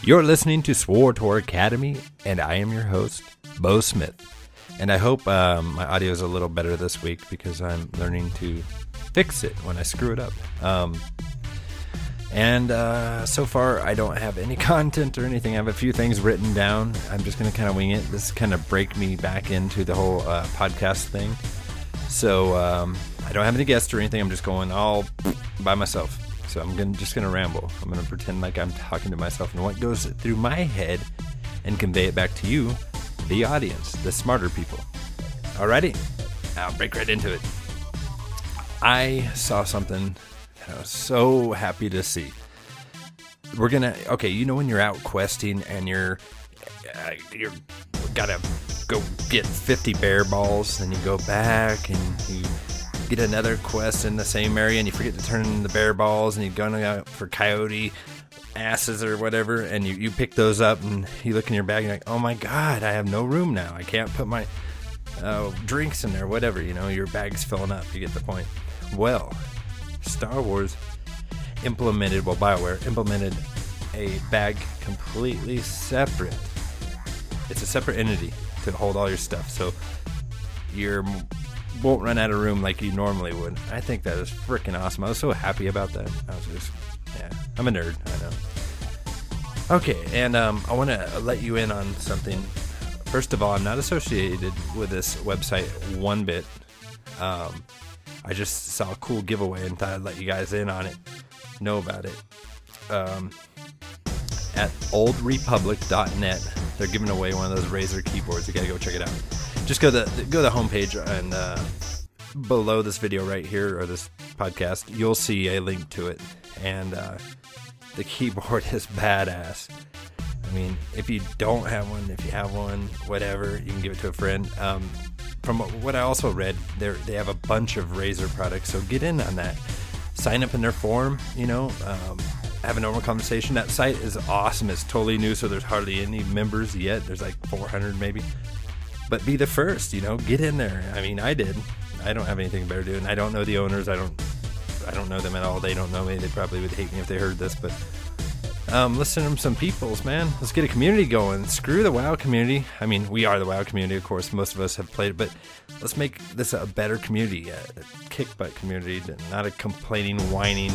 You're listening to SWTOR Academy, and I am your host, Bo Smith. And I hope my audio is a little better this week because I'm learning to fix it when I screw it up. So far, I don't have any content or anything. I have a few things written down. I'm just going to kind of wing it. This kind of break me back into the whole podcast thing. So I don't have any guests or anything. I'm just going all by myself. So I'm just going to ramble. I'm going to pretend like I'm talking to myself and what goes through my head and convey it back to you, the audience, the smarter people. Alrighty, I'll break right into it. I saw something that I was so happy to see. Okay, when you're out questing and you're gotta go get 50 bear balls, then you go back and you get another quest in the same area and you forget to turn in the bear balls and you're going out for coyote asses or whatever, and you pick those up and you look in your bag and you're like, oh my god, I have no room now. I can't put my drinks in there, whatever, your bag's filling up. You get the point. Well, BioWare implemented a bag completely separate. It's a separate entity to hold all your stuff, so you won't run out of room like you normally would. I think that is freaking awesome. I was so happy about that. I'm a nerd, I know. Okay, and I want to let you in on something. First of all, I'm not associated with this website one bit. I just saw a cool giveaway and thought I'd let you guys in on it, know about it. At oldrepublic.net, they're giving away one of those Razer keyboards. You gotta go check it out. Just go to the homepage, and below this video right here, or this podcast, you'll see a link to it. And the keyboard is badass. I mean, if you don't have one, if you have one, whatever, you can give it to a friend. From what I also read, they have a bunch of Razer products, so get in on that. Sign up in their forum, have a normal conversation. That site is awesome. It's totally new, so there's hardly any members yet. There's like 400 maybe. But be the first, get in there. I mean, I did. I don't have anything better to do, and I don't know the owners. I don't know them at all. They don't know me. They probably would hate me if they heard this, but listen to some peoples, man. Let's get a community going. Screw the WoW community. I mean, we are the WoW community, of course. Most of us have played it, but let's make this a better community, a kick-butt community, not a complaining, whining,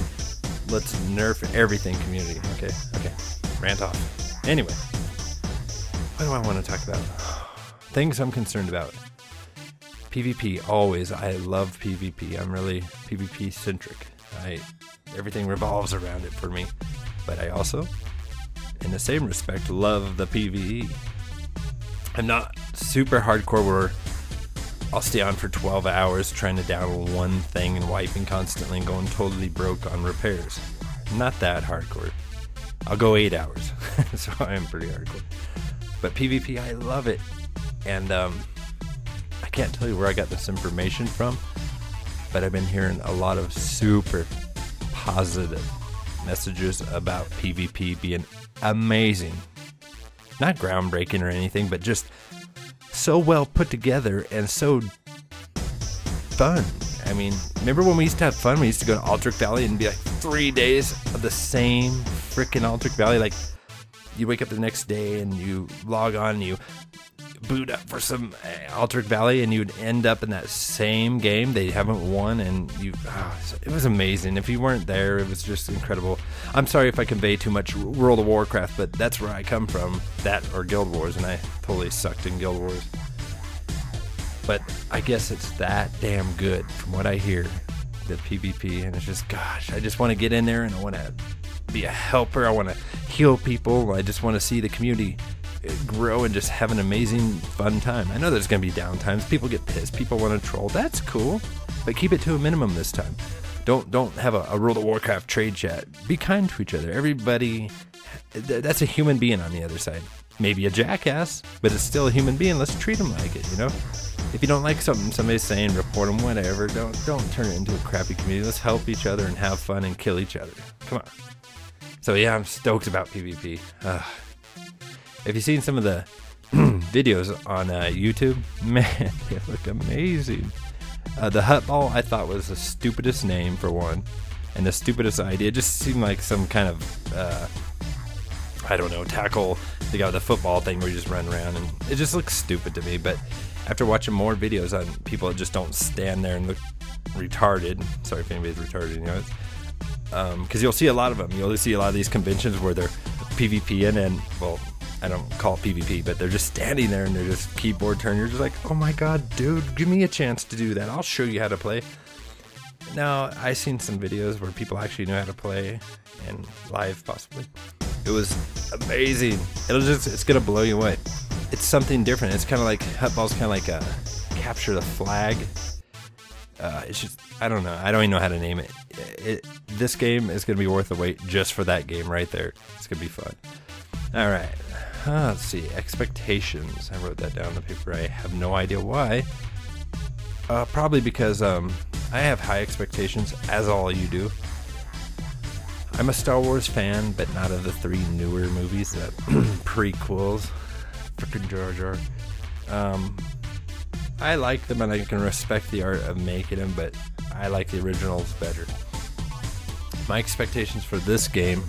let's nerf everything community. Okay, rant off. Anyway, what do I want to talk about? Things I'm concerned about. PvP, always. I love PvP. I'm really PvP centric. Everything revolves around it for me. But I also, in the same respect, love the PvE. I'm not super hardcore where I'll stay on for 12 hours trying to download one thing and wiping constantly and going totally broke on repairs. Not that hardcore. I'll go 8 hours. So I am pretty hardcore. But PvP, I love it. And I can't tell you where I got this information from, but I've been hearing a lot of super positive messages about PvP being amazing. Not groundbreaking or anything, but just so well put together and so fun. I mean, remember when we used to have fun? We used to go to Altered Valley and be like 3 days of the same freaking Altered Valley. Like, you wake up the next day and you log on and you boot up for some Altered Valley and you'd end up in that same game. They haven't won, and it was amazing. If you weren't there, it was just incredible. I'm sorry if I convey too much World of Warcraft, but that's where I come from, that or Guild Wars, and I totally sucked in Guild Wars. But I guess it's that damn good from what I hear, the PvP, and it's just, gosh, I just want to get in there and I want to be a helper. I want to heal people. I just want to see the community grow and just have an amazing fun time. I know there's going to be down times. People get pissed. People want to troll. That's cool, but keep it to a minimum this time. Don't have a World of Warcraft trade chat. Be kind to each other. Everybody, that's a human being on the other side. Maybe a jackass, but it's still a human being. Let's treat them like it, If you don't like something somebody's saying, report them, whatever. Don't turn it into a crappy community. Let's help each other and have fun and kill each other. Come on. So yeah, I'm stoked about PvP. If you've seen some of the videos on YouTube, man, they look amazing. The Hut Ball, I thought, was the stupidest name for one, and the stupidest idea. It just seemed like some kind of I don't know, tackle the guy with the football thing where you just run around, and it just looks stupid to me. But after watching more videos on people that just don't stand there and look retarded, sorry if anybody's retarded, you know, because you'll see a lot of them. You'll see a lot of these conventions where they're PvPing, and well, I don't call it PvP, but they're just standing there and they're just keyboard turning. You're just like, oh my god, dude, give me a chance to do that. I'll show you how to play. Now, I've seen some videos where people actually know how to play, and live possibly. It was amazing. It's gonna blow you away. It's something different. It's kind of like Hutball's kind of like a capture the flag. It's just, I don't know. I don't even know how to name it. This game is gonna be worth the wait just for that game right there. It's gonna be fun. All right. Let's see. Expectations. I wrote that down on the paper. I have no idea why. Probably because I have high expectations, as all you do. I'm a Star Wars fan, but not of the 3 newer movies, the prequels. Frickin' Jar Jar. I like them, and I can respect the art of making them, but I like the originals better. My expectations for this game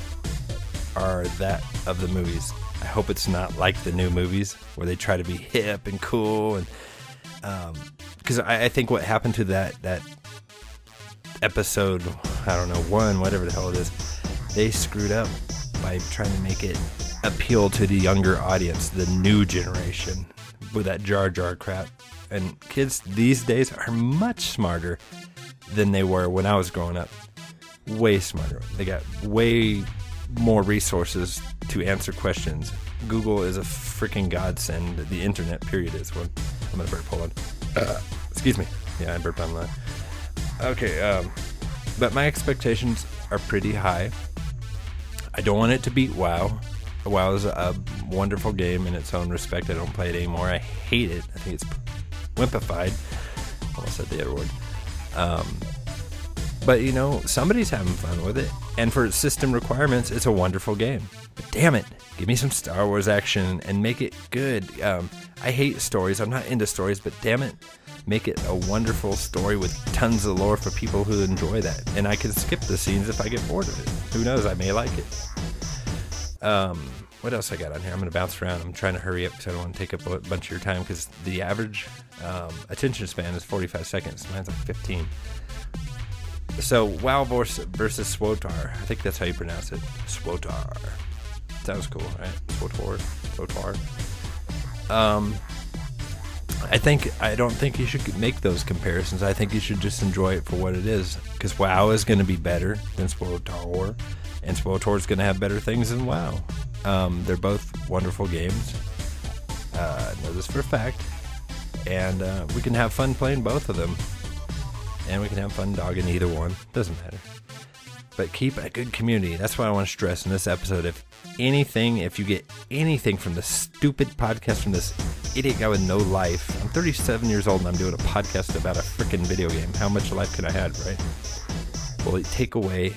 are that of the movies. I hope it's not like the new movies where they try to be hip and cool, and because I think what happened to that episode, I don't know, 1, whatever the hell it is, they screwed up by trying to make it appeal to the younger audience, the new generation, with that Jar Jar crap. And kids these days are much smarter than they were when I was growing up. Way smarter. They got way more resources to answer questions. Google is a freaking godsend. The internet, period, is one. I'm gonna burp. Hold on. Excuse me. Yeah, I burped online. Okay, but my expectations are pretty high. I don't want it to beat WoW. WoW is a wonderful game in its own respect. I don't play it anymore. I hate it. I think it's wimpified. Almost said the other word. But, you know, somebody's having fun with it. And for its system requirements, it's a wonderful game. But damn it, give me some Star Wars action and make it good. I hate stories. I'm not into stories, but damn it, make it a wonderful story with tons of lore for people who enjoy that. And I can skip the scenes if I get bored of it. Who knows? I may like it. What else I got on here? I'm going to bounce around. I'm trying to hurry up because I don't want to take up a bunch of your time, because the average attention span is 45 seconds. Mine's like 15. So, WoW versus SWTOR. I think that's how you pronounce it. SWTOR. Sounds cool, right? SWTOR. I don't think you should make those comparisons. I think you should just enjoy it for what it is, because WoW is going to be better than SWTOR, and SWTOR is going to have better things than WoW. They're both wonderful games. I know this for a fact, and we can have fun playing both of them, and we can have fun dogging either one. Doesn't matter. But keep a good community. That's what I want to stress in this episode. If you get anything from this stupid podcast from this idiot guy with no life. I'm 37 years old and I'm doing a podcast about a freaking video game. How much life could I have, right? Well, take away,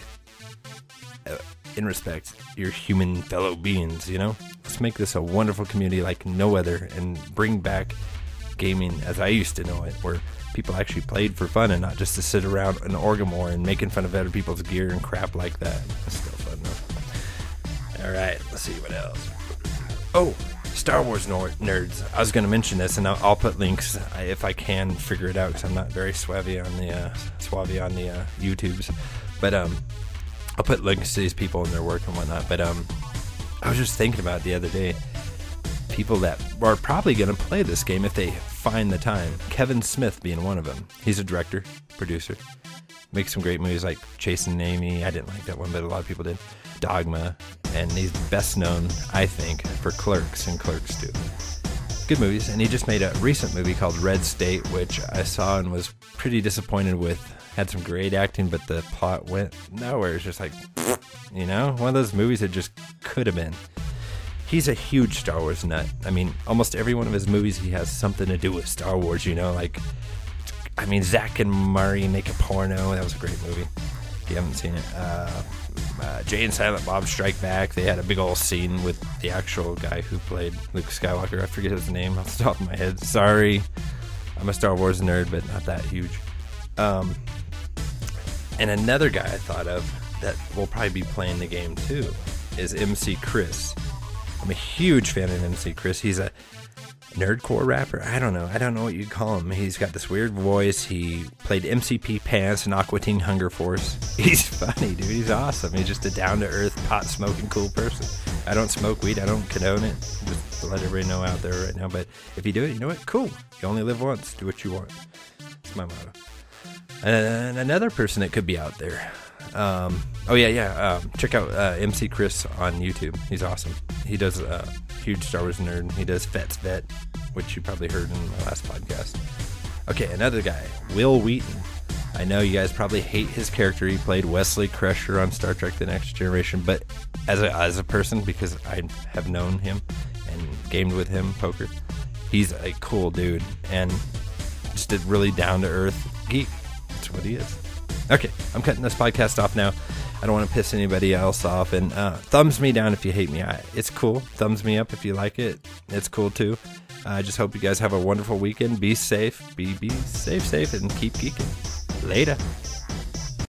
in respect, your human fellow beings, you know? Let's make this a wonderful community like no other, and bring back gaming as I used to know it, where people actually played for fun and not just to sit around an Orgamore and making fun of other people's gear and crap like that. That's still fun though. Alright, let's see what else. Oh, Star Wars nerds. I was going to mention this, and I'll put links if I can figure it out, because I'm not very suave on the YouTubes. But I'll put links to these people and their work and whatnot. But I was just thinking about it the other day. People that are probably going to play this game if they find the time. Kevin Smith being one of them. He's a director, producer. Makes some great movies like Chasing Amy. I didn't like that one, but a lot of people did. Dogma. And he's best known, I think, for Clerks and Clerks 2. Good movies. And he just made a recent movie called Red State, which I saw and was pretty disappointed with. Had some great acting, but the plot went nowhere. It's just like, you know, one of those movies that just could have been. He's a huge Star Wars nut. I mean, almost every one of his movies, he has something to do with Star Wars, you know, like, I mean, Zack and Murray Make a Porno. That was a great movie. If you haven't seen it. Jay and Silent Bob Strike Back. They had a big old scene with the actual guy who played Luke Skywalker. I forget his name off the top of my head. Sorry. I'm a Star Wars nerd, but not that huge. And another guy I thought of that will probably be playing the game too is MC Chris. I'm a huge fan of MC Chris. He's a nerdcore rapper. I don't know what you'd call him. He's got this weird voice. He played MCP Pants and Aqua Teen Hunger Force. He's funny, dude. He's awesome. He's just a down-to-earth, pot-smoking, cool person. I don't smoke weed. I don't condone it. Just to let everybody know out there right now. But if you do it, you know what? Cool. You only live once. Do what you want. That's my motto. And another person that could be out there. Check out MC Chris on YouTube. He's awesome. He does huge Star Wars nerd. He does Fet's Vet, which you probably heard in my last podcast. Okay, another guy, Will Wheaton. I know you guys probably hate his character. He played Wesley Crusher on Star Trek The Next Generation, but as a person, because I have known him and gamed with him poker, he's a cool dude and just a really down-to-earth geek. That's what he is. Okay, I'm cutting this podcast off now. I don't want to piss anybody else off. And thumbs me down if you hate me. It's cool. Thumbs me up if you like it. It's cool too. I just hope you guys have a wonderful weekend. Be safe. Be safe, and keep geeking. Later.